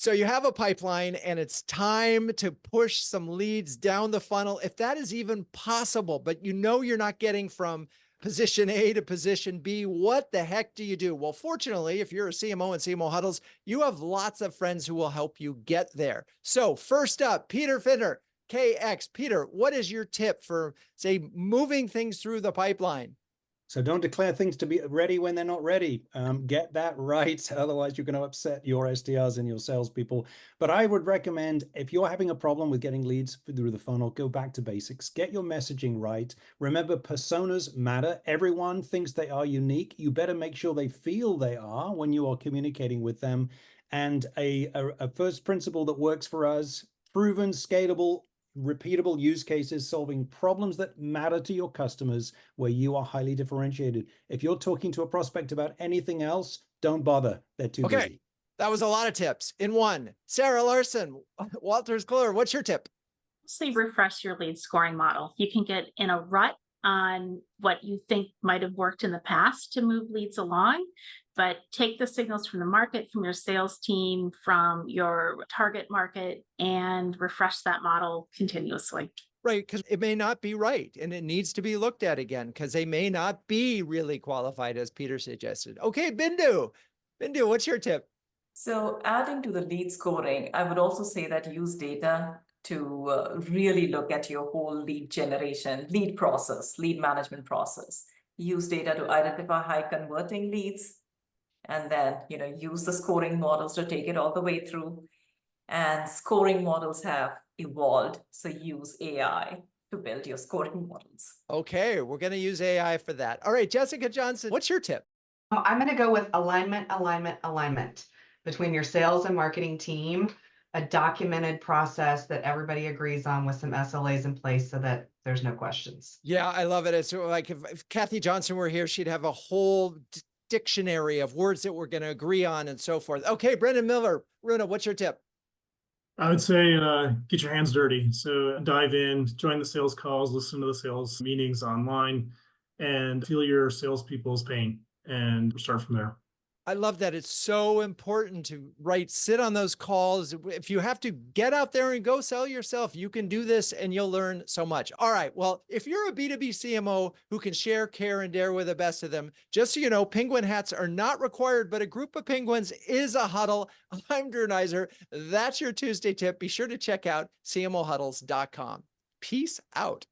So you have a pipeline and it's time to push some leads down the funnel, if that is even possible, but you know you're not getting from position A to position B. What the heck do you do? Well, fortunately, if you're a CMO in CMO Huddles, you have lots of friends who will help you get there. So first up, Peter Finter, KX. Peter, what is your tip for, say, moving things through the pipeline? So don't declare things to be ready when they're not ready. Get that right. Otherwise, you're going to upset your SDRs and your salespeople. But I would recommend, if you're having a problem with getting leads through the funnel, go back to basics. Get your messaging right. Remember, personas matter. Everyone thinks they are unique. You better make sure they feel they are when you are communicating with them. And a first principle that works for us, proven, scalable, repeatable use cases, solving problems that matter to your customers where you are highly differentiated. If you're talking to a prospect about anything else, don't bother. They're too busy. That was a lot of tips in one. Sara, Larsen, Wolters, Kluwer, what's your tip? Say refresh your lead scoring model. You can get in a rut on what you think might have worked in the past to move leads along, but take the signals from the market, from your sales team, from your target market, and refresh that model continuously. Right, because it may not be right, and it needs to be looked at again, because they may not be really qualified, as Peter suggested. Okay, Bindu, what's your tip? So adding to the lead scoring, I would also say that use data to really look at your whole lead generation, lead process, lead management process. Use data to identify high converting leads, and then use the scoring models to take it all the way through. And scoring models have evolved, so use AI to build your scoring models. Okay, we're going to use AI for that. All right, Jessica Johnston, what's your tip? I'm going to go with alignment between your sales and marketing team, a documented process that everybody agrees on with some SLAs in place so that there's no questions. Yeah, I love it. It's like if Kathy Johnson were here, she'd have a whole dictionary of words that we're going to agree on and so forth. Okay, Brendan Miller, Runa, what's your tip? I would say get your hands dirty. So dive in, join the sales calls, listen to the sales meetings online, and feel your salespeople's pain and start from there. I love that. It's so important to sit on those calls. If you have to get out there and go sell yourself, you can do this and you'll learn so much. All right. Well, if you're a B2B CMO who can share, care, and dare with the best of them, just so you know, penguin hats are not required, but a group of penguins is a huddle. I'm Drew Neiser. That's your Tuesday tip. Be sure to check out CMOHuddles.com. Peace out.